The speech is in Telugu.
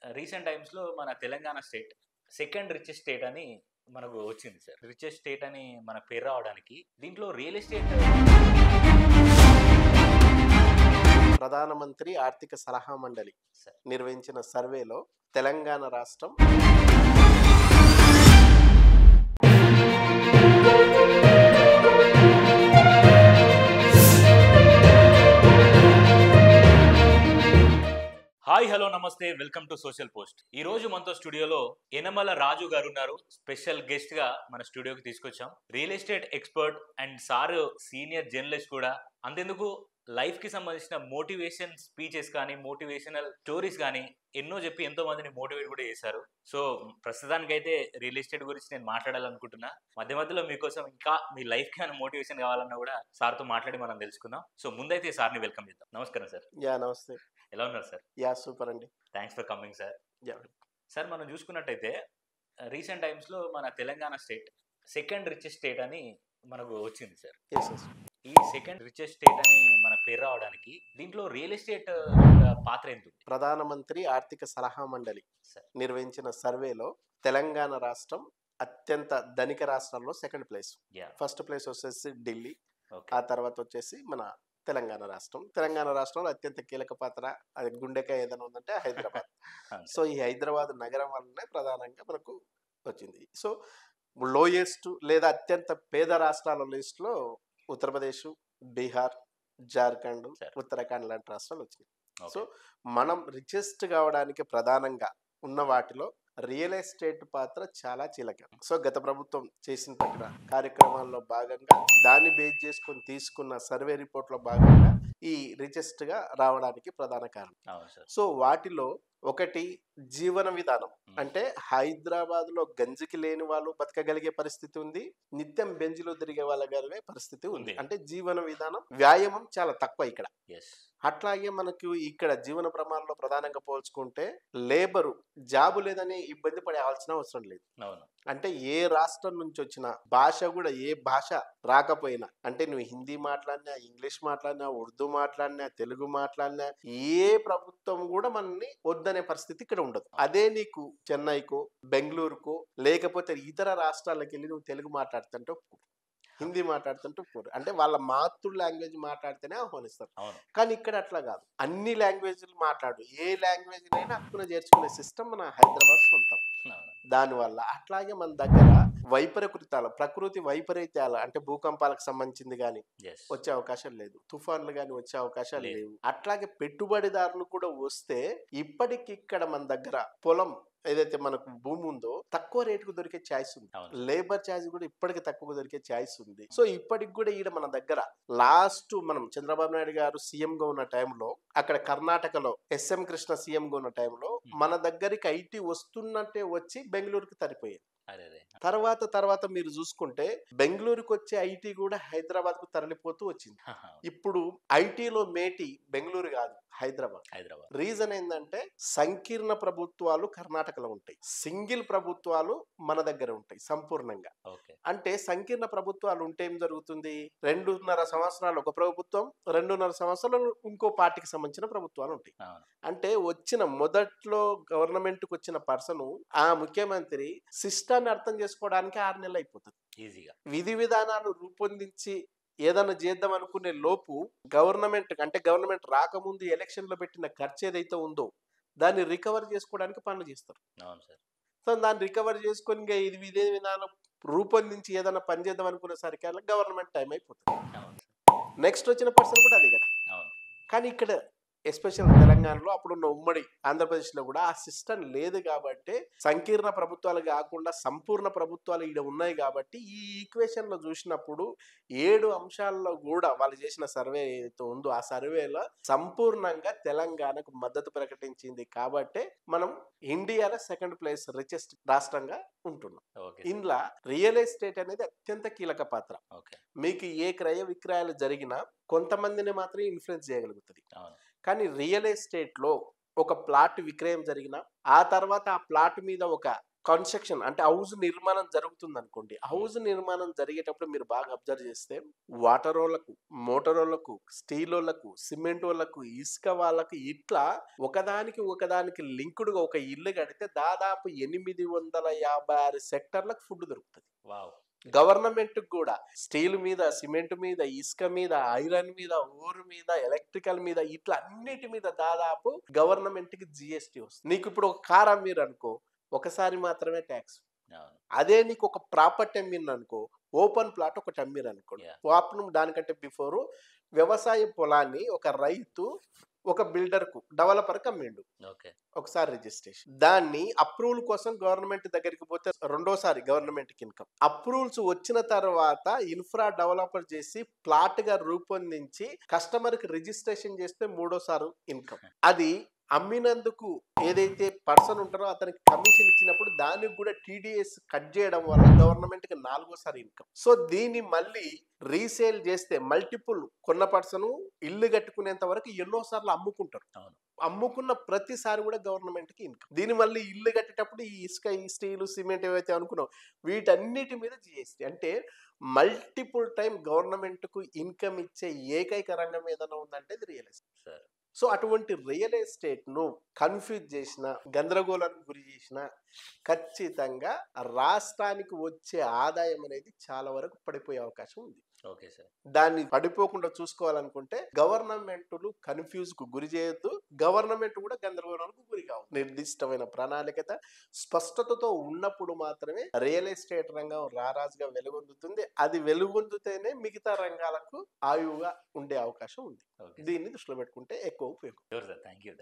రీసెంట్ టైమ్స్‌లో మన Telangana state second richest state అని మనకు వచ్చింది సార్. రిచెస్ట్ స్టేట్ అని మన పేరు రావడానికి దీంట్లో రియల్ ఎస్టేట్ ప్రధానమంత్రి ఆర్థిక సలహా మండలి సార్. నిర్వహించిన సర్వేలో తెలంగాణ రాష్ట్రం హాయ్ హలో నమస్తే వెల్కమ్ టు సోషల్ పోస్ట్. ఈ రోజు మనతో స్టూడియోలో యనమల రాజు గారు ఉన్నారు. స్పెషల్ గెస్ట్ గా మన స్టూడియోకి తీసుకొచ్చాం. Real estate expert and sir senior journalist కూడా. అంతెందుకు లైఫ్ కి సంబంధించిన మోటివేషన్ స్పీచెస్ కానీ మోటివేషనల్ స్టోరీస్ కానీ ఎన్నో చెప్పి ఎంతో మందిని మోటివేట్ కూడా చేశారు. సో ప్రస్తుతానికైతే రియల్ ఎస్టేట్ గురించి నేను మాట్లాడాలనుకుంటున్నా. మధ్య మధ్యలో మీకోసం ఇంకా మీ లైఫ్ కి మోటివేషన్ కావాలన్నా కూడా సార్తో మాట్లాడి మనం తెలుసుకుందాం. సో ముందైతే సార్ని వెల్కమ్ చేద్దాం. నమస్కారం సార్. నమస్తే. ఎలా ఉన్నారు సార్? సూపర్ అండి. Thanks for coming sir. Yeah sir, మనం చూసుకున్నట్టయితే రీసెంట్ టైమ్స్లో మన Telangana state second richest state అని మనకు వచ్చింది సార్. ఈ సెకండ్ రిచెస్ట్ స్టేట్ అని మన పేరు రావడానికి దీంట్లో రియల్ ఎస్టేట్ పాత్ర ఎంత ఉంది? ప్రధానమంత్రి ఆర్థిక సలహా మండలి సార్. నిర్వహించిన సర్వేలో తెలంగాణ రాష్ట్రం అత్యంత ధనిక రాష్ట్రాల్లో సెకండ్ ప్లేస్. ఫస్ట్ ప్లేస్ వచ్చేసి ఢిల్లీ, ఆ తర్వాత వచ్చేసి మన తెలంగాణ రాష్ట్రం. తెలంగాణ రాష్ట్రంలో అత్యంత కీలక పాత్ర, అది గుండెకాయ ఏదైనా ఉందంటే హైదరాబాద్. సో ఈ హైదరాబాద్ నగరం వల్లనే ప్రధానంగా మనకు వచ్చింది. సో లోయెస్ట్ లేదా అత్యంత పేద రాష్ట్రాల లిస్టులో ఉత్తరప్రదేశ్, బీహార్, జార్ఖండ్, ఉత్తరాఖండ్ లాంటి రాష్ట్రాలు వచ్చినాయి. సో మనం రిచెస్ట్ కావడానికి ప్రధానంగా ఉన్న వాటిలో రియల్ ఎస్టేట్ పాత్ర చాలా కీలకం. సో గత ప్రభుత్వం చేసిన కార్యక్రమాల్లో భాగంగా దాన్ని బేస్ చేసుకొని తీసుకున్న సర్వే రిపోర్ట్ లో భాగంగా ఈ రిచెస్ట్ గా రావడానికి ప్రధాన కారణం. సో వాటిలో ఒకటి జీవన విధానం. అంటే హైదరాబాద్ లో గంజికి లేని వాళ్ళు బతకగలిగే పరిస్థితి ఉంది, నిత్యం బెంజిలో తిరిగే వాళ్ళ పరిస్థితి ఉంది. అంటే జీవన విధానం, వ్యాయామం చాలా తక్కువ ఇక్కడ. అట్లాగే మనకు ఇక్కడ జీవన ప్రమాణంలో ప్రధానంగా పోల్చుకుంటే లేబరు, జాబు లేదని ఇబ్బంది పడాల్సిన అవసరం లేదు. అంటే ఏ రాష్ట్రం నుంచి వచ్చినా భాష కూడా ఏ భాష రాకపోయినా, అంటే నువ్వు హిందీ మాట్లాడినా, ఇంగ్లీష్ మాట్లాడినా, ఉర్దూ మాట్లాడినా, తెలుగు మాట్లాడినా, ఏ ప్రభుత్వం కూడా మనల్ని వద్దనే పరిస్థితి ఇక్కడ ఉండదు. అదే నీకు చెన్నైకో, బెంగళూరుకో, లేకపోతే ఇతర రాష్ట్రాలకు వెళ్ళి నువ్వు తెలుగు మాట్లాడుతుంటే హిందీ మాట్లాడుతుంటే అంటే వాళ్ళ మాతృ లాంగ్వేజ్ మాట్లాడితేనే ఆహ్వానిస్తారు. కానీ ఇక్కడ అట్లా కాదు, అన్ని లాంగ్వేజ్లు మాట్లాడు, ఏ లాంగ్వేజ్ అయినా హక్కున చేర్చుకునే సిస్టమ్ మన హైదరాబాద్ సొంతం. దానివల్ల అట్లాగే మన దగ్గర ప్రకృతి వైపరీత్యాలు, అంటే భూకంపాలకు సంబంధించింది కానీ వచ్చే అవకాశం లేదు, తుఫాన్లు కానీ వచ్చే అవకాశాలు లేవు. అట్లాగే పెట్టుబడిదారులు కూడా వస్తే ఇప్పటికి ఇక్కడ మన దగ్గర పొలం ఏదైతే మనకు భూమి ఉందో తక్కువ రేటుకు దొరికే ఛాయిస్ ఉంది. లేబర్ ఛార్జ్ కూడా ఇప్పటికి తక్కువ దొరికే ఛాయిస్ ఉంది. సో ఇప్పటికి కూడా ఈడ మన దగ్గర లాస్ట్ మనం చంద్రబాబు నాయుడు గారు సీఎం గా ఉన్న టైంలో, అక్కడ కర్ణాటకలో ఎస్ఎం కృష్ణ సీఎం గా ఉన్న టైంలో మన దగ్గరికి ఐటీ వస్తున్నట్టే వచ్చి బెంగళూరుకి తరిపోయేది. తర్వాత మీరు చూసుకుంటే బెంగళూరుకి వచ్చే ఐటీ కూడా హైదరాబాద్ కు తరలిపోతూ వచ్చింది. ఇప్పుడు ఐటీలో మేటి బెంగళూరు కాదు, హైదరాబాద్. రీజన్ ఏంటంటే సంకీర్ణ ప్రభుత్వాలు కర్ణాటకలో ఉంటాయి, సింగిల్ ప్రభుత్వాలు మన దగ్గర ఉంటాయి సంపూర్ణంగా. అంటే సంకీర్ణ ప్రభుత్వాలు ఉంటే ఏం జరుగుతుంది, 2.5 సంవత్సరాలు ఒక ప్రభుత్వం, 2.5 సంవత్సరాలు ఇంకో పార్టీకి సంబంధించిన ప్రభుత్వాలు ఉంటాయి. అంటే వచ్చిన మొదట్లో గవర్నమెంట్ కు వచ్చిన పర్సన్, ఆ ముఖ్యమంత్రి సిస్టాన్ని అర్థం చేసుకోవడానికి 6 నెలలు అయిపోతుంది ఈజీగా. విధి విధానాలు రూపొందించి ఏదన్నా చేద్దాం అనుకునే లోపు గవర్నమెంట్ రాకముందు ఎలక్షన్ లో పెట్టిన ఖర్చు ఏదైతే ఉందో దాన్ని రికవర్ చేసుకోవడానికి పనులు చేస్తారు. సో దాన్ని రికవర్ చేసుకొని ఇది విధి విధానం రూపొందించి ఏదైనా పని చేద్దాం అనుకునేసరికి గవర్నమెంట్ టైం అయిపోతుంది. నెక్స్ట్ వచ్చిన పర్సన్ కూడా అదే కదా. కానీ ఇక్కడ ఎస్పెషల్ తెలంగాణలో అప్పుడున్న ఉమ్మడి ఆంధ్రప్రదేశ్లో కూడా ఆ సిస్టమ్ లేదు కాబట్టి, సంకీర్ణ ప్రభుత్వాలు కాకుండా సంపూర్ణ ప్రభుత్వాలు ఇక్కడ ఉన్నాయి కాబట్టి ఈ ఈక్వేషన్ లో చూసినప్పుడు 7 అంశాల్లో కూడా వాళ్ళు చేసిన సర్వే ఏదైతే ఉందో ఆ సర్వేలో సంపూర్ణంగా తెలంగాణకు మద్దతు ప్రకటించింది. కాబట్టి మనం ఇండియాలో సెకండ్ ప్లేస్ రిచెస్ట్ రాష్ట్రంగా ఉంటున్నాం. ఇందులో రియల్ ఎస్టేట్ అనేది అత్యంత కీలక పాత్ర. మీకు ఏ క్రయ విక్రయాలు జరిగినా కొంతమందిని మాత్రమే ఇన్ఫ్లుయెన్స్ చేయగలుగుతుంది. కానీ రియల్ ఎస్టేట్ లో ఒక ప్లాట్ విక్రయం జరిగిన, ఆ తర్వాత ఆ ప్లాట్ మీద ఒక కన్స్ట్రక్షన్ అంటే హౌస్ నిర్మాణం జరుగుతుంది అనుకోండి. హౌస్ నిర్మాణం జరిగేటప్పుడు మీరు బాగా అబ్జర్వ్ చేస్తే వాటరోళ్లకు, మోటారోళ్లకు, స్టీలోళ్లకు, సిమెంట్ వాళ్ళకు, ఇసుక వాళ్ళకు ఇట్లా ఒకదానికి లింకుడుగా ఒక ఇల్లు కడితే దాదాపు 856 సెక్టర్లకు ఫుడ్ దొరుకుతుంది. వావ్. గవర్నమెంట్ కూడా స్టీల్ మీద, సిమెంట్ మీద, ఇసుక మీద, ఐరన్ మీద, ఓర్ మీద, ఎలక్ట్రికల్ మీద ఇట్లా అన్నిటి మీద దాదాపు గవర్నమెంట్ కి జిఎస్టీ వస్తుంది. నీకు ఇప్పుడు ఒక కార్ అమ్మిరు అనుకో, ఒకసారి మాత్రమే ట్యాక్స్. అదే నీకు ఒక ప్రాపర్టీ అమ్మిరు అనుకో, ఓపెన్ ప్లాట్ ఒకటి అమ్మిరు అనుకోండి, దానికంటే బిఫోర్ వ్యవసాయ పొలాన్ని ఒక రైతు ఒక బిల్డర్ కు, డెవలపర్ కి అమ్మిండు ఒకసారి రిజిస్ట్రేషన్. దాన్ని అప్రూవల్ కోసం గవర్నమెంట్ దగ్గరికి పోతే రెండోసారి గవర్నమెంట్ కి ఇన్కమ్. అప్రూవల్స్ వచ్చిన తర్వాత ఇన్ఫ్రా డెవలపర్ చేసి ప్లాట్ గా రూపొందించి కస్టమర్ కి రిజిస్ట్రేషన్ చేస్తే మూడోసారి ఇన్కమ్. అది అమ్మినందుకు ఏదైతే పర్సన్ ఉంటారో అతనికి కమిషన్ ఇచ్చినప్పుడు దానికి కూడా టీడీఎస్ కట్ చేయడం వల్ల గవర్నమెంట్ కి నాలుగోసారి ఇన్కమ్. సో దీన్ని మళ్ళీ రీసేల్ చేస్తే మల్టిపుల్ కొన్న పర్సన్ ఇల్లు కట్టుకునేంత వరకు ఎన్నోసార్లు అమ్ముకుంటారు. అమ్ముకున్న ప్రతిసారి కూడా గవర్నమెంట్ కి ఇన్కమ్. దీని మళ్ళీ ఇల్లు కట్టేటప్పుడు ఈ ఇసుక, ఈ స్టీలు, సిమెంట్ ఏవైతే అనుకున్నావు వీటన్నిటి మీద జిఎస్టీ. అంటే మల్టిపుల్ టైం గవర్నమెంట్ కు ఇన్కమ్ ఇచ్చే ఏకైక రంగం ఏదైనా ఉందంటే ఇది రియల్ ఎస్టేట్. సో అటువంటి రియల్ ఎస్టేట్ ను కన్ఫ్యూజ్ చేసిన, గందరగోళానికి గురి చేసిన ఖచ్చితంగా రాష్ట్రానికి వచ్చే ఆదాయం అనేది చాలా వరకు పడిపోయే అవకాశం ఉంది. Okay sir. దాన్ని పడిపోకుండా చూసుకోవాలనుకుంటే గవర్నమెంట్లు కన్ఫ్యూజ్ కు గురి చేయొద్దు, గవర్నమెంట్ కూడా గందరగోళానికి గురి కావు. నిర్దిష్టమైన ప్రణాళికత, స్పష్టతతో ఉన్నప్పుడు మాత్రమే రియల్ ఎస్టేట్ రంగం రారాజుగా వెలుగొందుతుంది. అది వెలుగొందితేనే మిగతా రంగాలకు ఆయువుగా ఉండే అవకాశం ఉంది. దీన్ని దృష్టిలో పెట్టుకుంటే ఎక్కువ ఉపయోగం. Thank you.